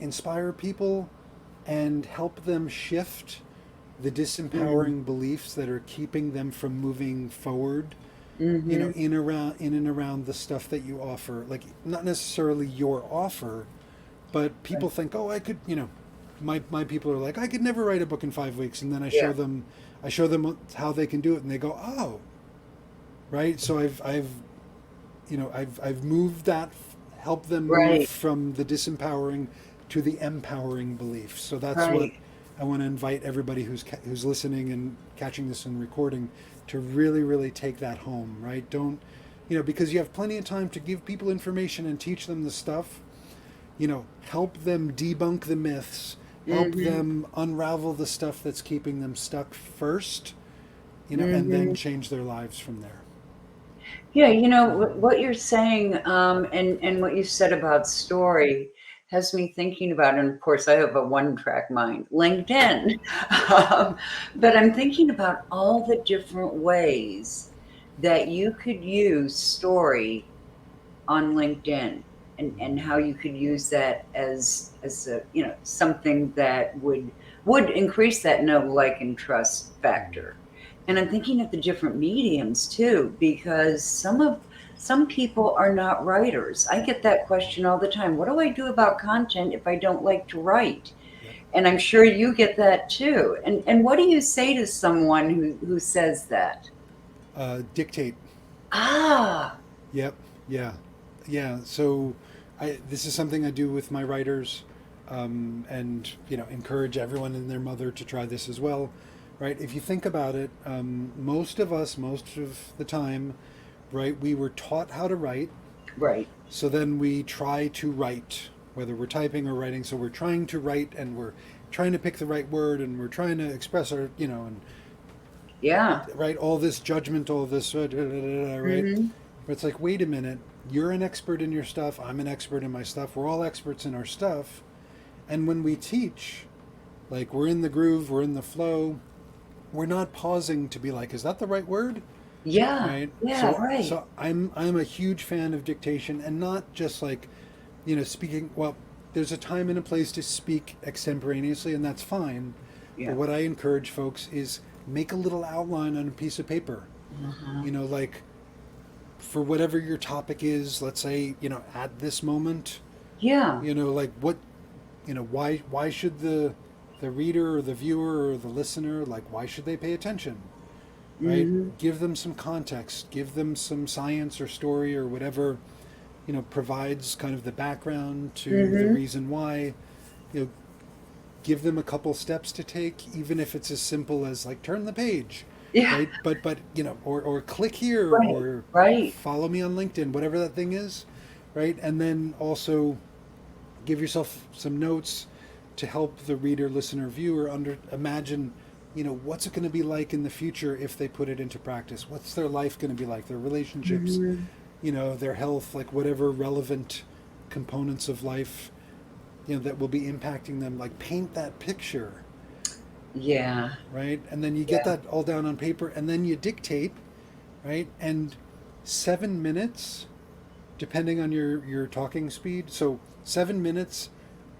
inspire people and help them shift the Mm. disempowering beliefs that are keeping them from moving forward, Mhm. in and around the stuff that you offer, like not necessarily your offer, but people Right. think, oh, I could, my people are like, I could never write a book in 5 weeks, and then Yeah. I show them how they can do it, and they go, oh, right. So I've moved that, helped them move Right. from the disempowering to the empowering belief. So that's what Right. I want to invite everybody who's listening and catching this and recording to really, really take that home. Right? Don't, because you have plenty of time to give people information and teach them the stuff. Help them debunk the myths, help Mhm. them unravel the stuff that's keeping them stuck first, and then Mhm. change their lives from there. Yeah, what you're saying, and what you said about story has me thinking about, and of course, I have a one-track mind, LinkedIn. Um, but I'm thinking about all the different ways that you could use story on LinkedIn, and how you could use that as a, something that would increase that know, like, and trust factor. And I'm thinking of the different mediums too, because some people are not writers. I get that question all the time. What do I do about content if I don't like to write? Yep. And I'm sure you get that too. And what do you say to someone who says that? Dictate. Ah, Yep. Yeah. Yeah. So, this is something I do with my writers, and encourage everyone and their mother to try this as well. Right? If you think about it, most of us, most of the time, right, we were taught how to write. right. So then we try to write, whether we're typing or writing. So we're trying to write, and we're trying to pick the right word, and we're trying to express our, and Yeah. right, all this judgment, all this, right? Mhm. But it's like, wait a minute, you're an expert in your stuff, I'm an expert in my stuff, we're all experts in our stuff. And when we teach, like we're in the groove, we're in the flow, we're not pausing to be like, is that the right word? Yeah, Right? yeah, So right. so I'm a huge fan of dictation, and not just like, speaking, well, there's a time and a place to speak extemporaneously, and that's fine. But Yeah. what I encourage folks is make a little outline on a piece of paper. Uh-huh. Like for whatever your topic is, let's say, at this moment, Yeah. like what, why should the reader or the viewer or the listener, like, why should they pay attention? Right? Mm-hmm. Give them some context, give them some science or story or whatever, provides kind of the background to the Mm-hmm. reason why. You know, give them a couple steps to take, even if it's as simple as like turn the page, Yeah. right? But or click here Right. or Right. follow me on LinkedIn, whatever that thing is, right? And then also give yourself some notes to help the reader, listener, viewer imagine, what's it going to be like in the future if they put it into practice? What's their life going to be like? Their relationships, Mm-hmm. their health, like whatever relevant components of life, that will be impacting them. Like paint that picture, Yeah. right? And then you get Yeah. that all down on paper, and then you dictate, right? And 7 minutes, depending on your talking speed. So 7 minutes,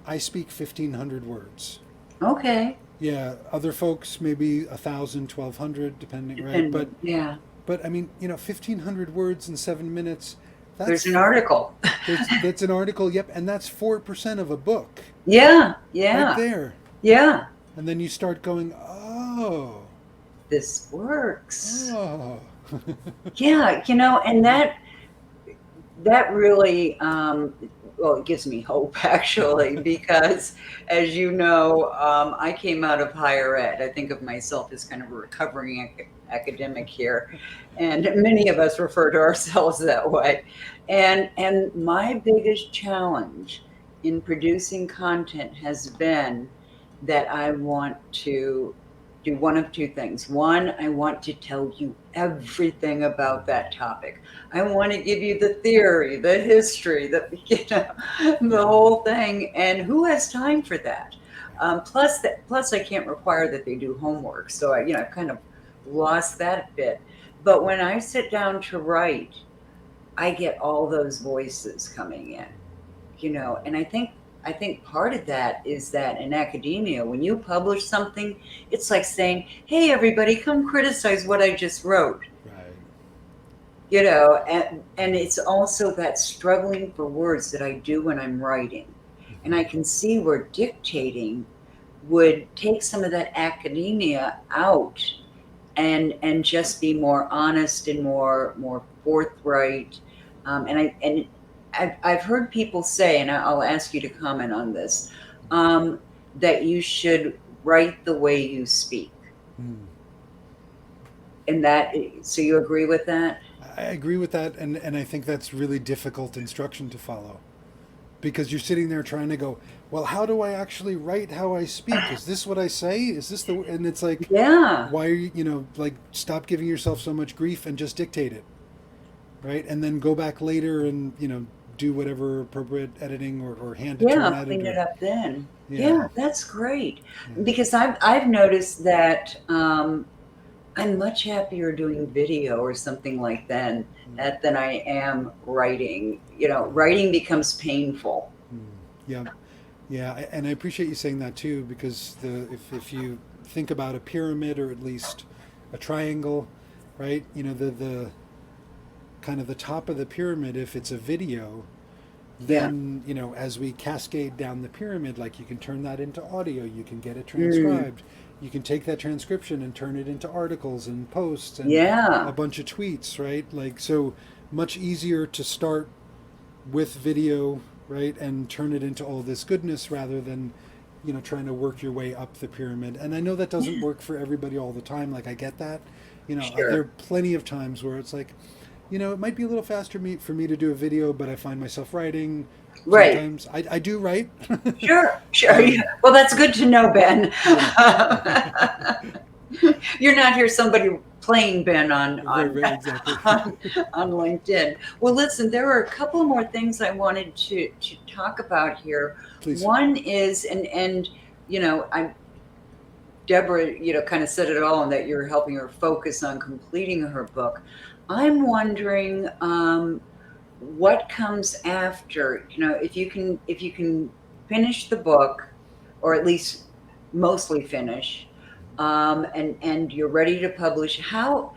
I speak 1,500 words. Okay. Yeah, other folks maybe 1,000, 1,200, depending, right? But Depending. Yeah. but I mean, 1,500 words in 7 minutes. There's That's an article. that's an article. Yep, and that's 4% of a book, Yeah. right Yeah. there. Yeah. And then you start going, oh, This works. oh. Yeah. And that really, well, it gives me hope actually, because as you know, I came out of higher ed. I think of myself as kind of a recovering academic here, and many of us refer to ourselves that way. And my biggest challenge in producing content has been that I want to do one of two things. One, I want to tell you everything about that topic. I want to give you the theory, the history, the whole thing. And who has time for that? Plus, I can't require that they do homework, so I've kind of lost that bit. But when I sit down to write, I get all those voices coming in, and I think part of that is that in academia, when you publish something, it's like saying, "Hey, everybody, come criticize what I just wrote." Right. And it's also that struggling for words that I do when I'm writing. And I can see where dictating would take some of that academia out and just be more honest and more forthright. And I've heard people say, and I'll ask you to comment on this, um, that you should write the way you speak. Mm. And so you agree with that? I agree with that, and I think that's really difficult instruction to follow because you're sitting there trying to go, well, how do I actually write how I speak? Is this what I say? Is this the? And it's like, Yeah. why are you, like, stop giving yourself so much grief and just dictate it, right? And then go back later and do whatever appropriate editing or hand it to an Yeah, clean it editor. up then. Yeah, Yeah, that's great. yeah. Because I've noticed that I'm much happier doing video or something like that than I am writing. Writing becomes painful. Mm. Yeah, yeah, and I appreciate you saying that too, because if you think about a pyramid or at least a triangle, right? The kind of the top of the pyramid, if it's a video, Yeah. then as we cascade down the pyramid, like you can turn that into audio, you can get it Mm, transcribed, you can take that transcription and turn it into articles and posts and yeah. a bunch of tweets, right? Like, so much easier to start with video, right, and turn it into all this goodness rather than trying to work your way up the pyramid. And I know that doesn't Yeah. work for everybody all the time, like I get that. There Sure. are plenty of times where it's like, it might be a little faster for me to do a video, but I find myself writing. Right. Sometimes I do write. Sure. Sure. Yeah. um, Well, that's good to know, Ben. yeah. You're not here somebody playing Ben on Right, on right, exactly. on on LinkedIn. Well, listen, there are a couple more things I wanted to talk about here. Please. One is, and I'm Deborah, kind of said it all, and that you're helping her focus on completing her book. I'm wondering what comes after. If you can finish the book, or at least mostly finish, and you're ready to publish, how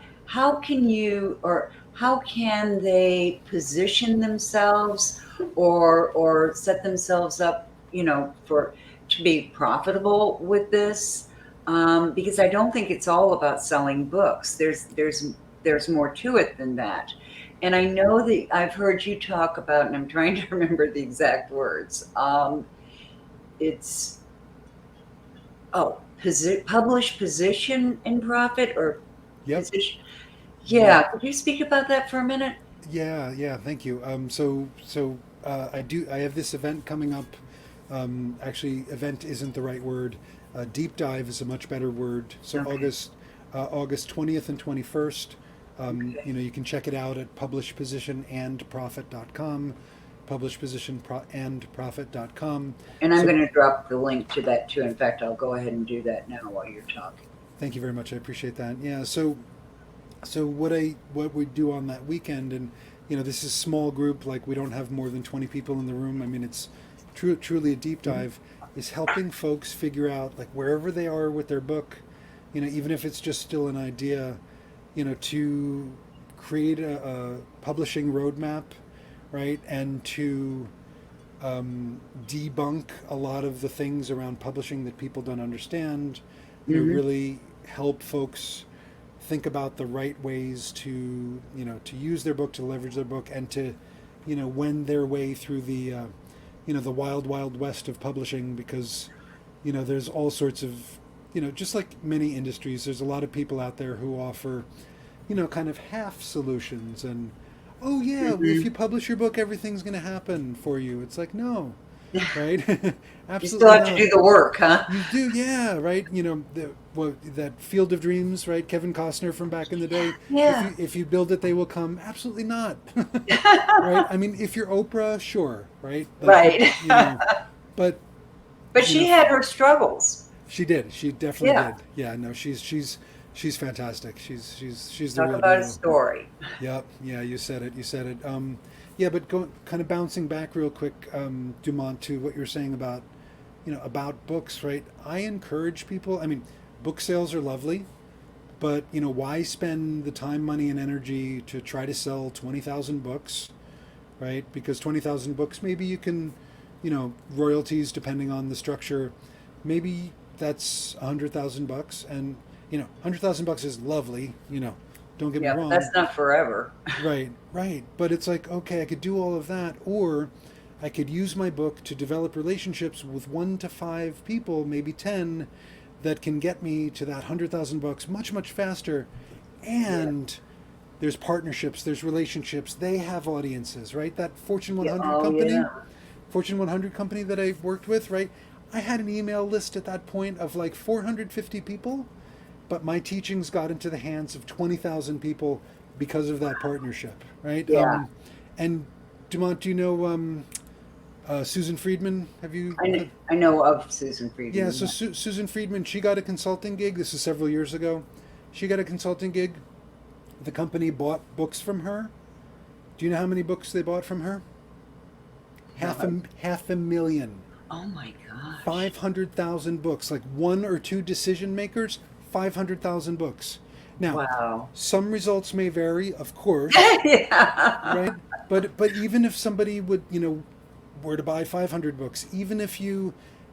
can you, or how can they position themselves, or set themselves up, for to be profitable with this? Because I don't think it's all about selling books. There's more to it than that. And I know that I've heard you talk about, and I'm trying to remember the exact words. It's publish, position, and profit, or Yep. position. Yep. Yeah, could you speak about that for a minute? Yeah, yeah, thank you. I have this event coming up. Actually, event isn't the right word. Deep dive is a much better word. So Okay. August 20th and 21st. Okay. You can check it out at publishpositionandprofit.com, publishpositionandprofit.com. And I'm So going to drop the link to that too. In fact, I'll go ahead and do that now while you're talking. thank you very much. I appreciate that. Yeah. So what we do on that weekend, and this is small group, like we don't have more than 20 people in the room. I mean, it's truly a deep Mhm. dive, is helping folks figure out, like, wherever they are with their book, even if it's just still an idea, to create a publishing roadmap, right? And to debunk a lot of the things around publishing that people don't understand, Mhm. really help folks think about the right ways to use their book, to leverage their book, and to wend their way through the wild west of publishing, because there's all sorts of, just like many industries, there's a lot of people out there who offer kind of half solutions, and oh yeah, well, if Mhm. you publish your book, everything's going to happen for you. It's like, no, right? You still Absolutely have to not. do the work, huh? You do, yeah, right. That Field of Dreams, right? Kevin Costner from back in the day. Yeah. If you build it, they will come. Absolutely not, right? I mean, if you're Oprah, sure, right? Like, Right. but But you know, she had her struggles. she did. She definitely Yeah. did. Yeah, no, she's fantastic. She's the Talk real about a deal. story. Yep. Yeah, you said it. You said it. Yeah, but kind of bouncing back real quick, Dumont, to what you were saying about about books, right? I encourage people. I mean, book sales are lovely, but why spend the time, money, and energy to try to sell 20,000 books, right? Because 20,000 books, maybe you can, royalties depending on the structure, maybe that's 100,000 bucks, and 100,000 bucks is lovely. Don't get me Yeah, but that's wrong. not forever. Right, right. But it's like, okay, I could do all of that, or I could use my book to develop relationships with 1 to 5 people, maybe 10, that can get me to that 100,000 bucks much, much faster. Yeah. And there's partnerships, there's relationships, they have audiences, right? That Fortune Yeah. 100 Oh, company, yeah. Fortune 100 company that I worked with, right? I had an email list at that point of like 450 people, but my teachings got into the hands of 20,000 people because of that partnership, right? Yeah. And Dumont, do you know Susan Friedman? Have you? I know of Susan Yeah, Friedman. so Yeah. Susan Friedman, she got a consulting gig. This is several years ago. She got a consulting gig. The company bought books from her. Do you know how many books they bought from her? No. Half a million. Oh my gosh. 500,000 books, like one or two decision makers, 500,000 books. Now, Wow. some results may vary, of course, Yeah. right? But even if somebody would, were to buy 500 books, even if you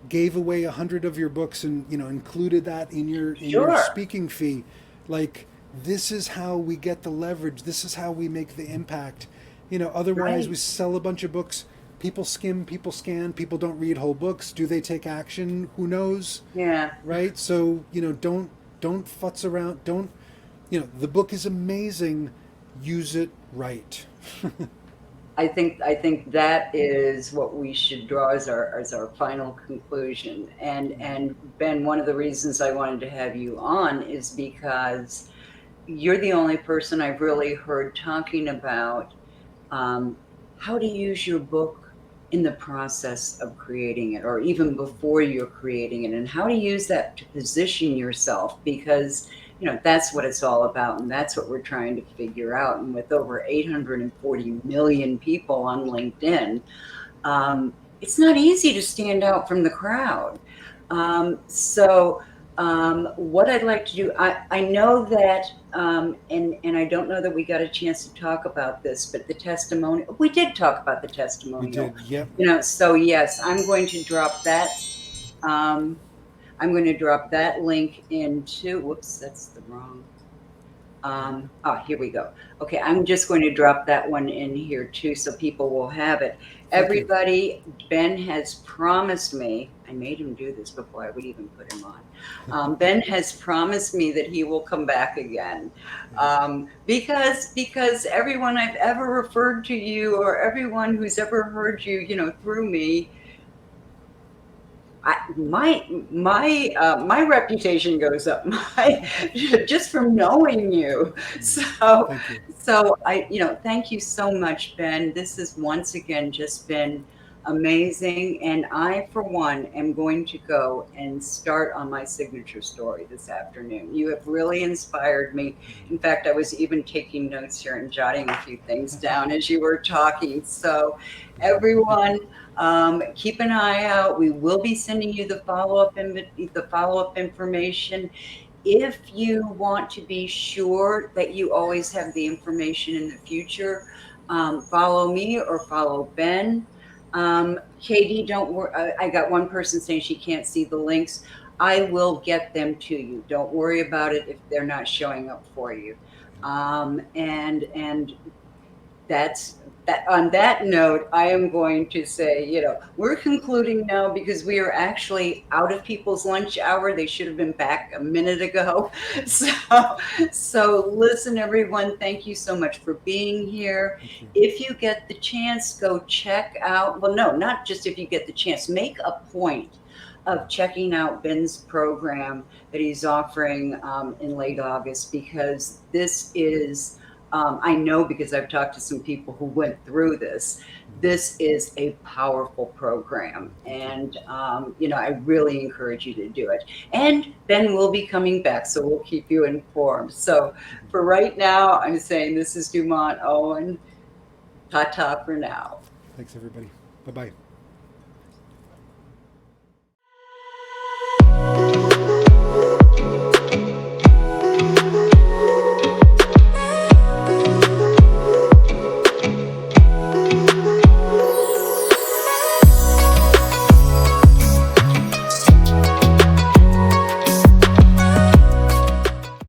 gave away 100 of your books and, included that in your Sure. speaking fee, like, this is how we get the leverage. This is how we make the impact. Otherwise we Right. sell a bunch of books, people skim, people scan, people don't read whole books. Do they take action? Who knows? Yeah. Right? So, don't futz around. Don't, the book is amazing. Use it right. I think that is what we should draw as our final conclusion. And Ben, one of the reasons I wanted to have you on is because you're the only person I've really heard talking about um, how to use your book in the process of creating it, or even before you're creating it, and how to use that to position yourself, because that's what it's all about, and that's what we're trying to figure out. And with over 840 million people on LinkedIn, it's not easy to stand out from the crowd. So, what I'd like to do, I know that, and I don't know that we got a chance to talk about this, but the testimonial, we did talk about the We testimonial, did. Yep. so yes, I'm going to drop that. Um, I'm going to drop that link into, whoops, that's the wrong. Here we go. Okay, I'm just going to drop that one in here too, so people will have it. Thank you. Everybody, Ben has promised me, I made him do this before I would even put him on. Ben has promised me that he will come back again. Great. Because everyone I've ever referred to you, or everyone who's ever heard you, through me, my reputation goes up, my just from knowing you. So Thank you. thank you so much, Ben. This has once again just been amazing, and I, for one, am going to go and start on my signature story this afternoon. You have really inspired me. In fact, I was even taking notes here and jotting a few things down as you were talking. So, everyone, keep an eye out. We will be sending you the follow-up information. If you want to be sure that you always have the information in the future, follow me or follow Ben. Katie, don't worry. I got one person saying she can't see the links. I will get them to you. Don't worry about it if they're not showing up for you. And that's that. On that note, I am going to say, we're concluding now because we are actually out of people's lunch hour. They should have been back a minute ago. So, listen, everyone, thank you so much for being here. Thank you. If you get the chance, go check out, well, no, not just if you get the chance, make a point of checking out Ben's program that he's offering in late August, because this is, I know because I've talked to some people who went through this. This is a powerful program, and I really encourage you to do it. And Ben will be coming back, so we'll keep you informed. So for right now, I'm saying this is Dumont Owen. Ta ta for now. Thanks, everybody. Bye bye.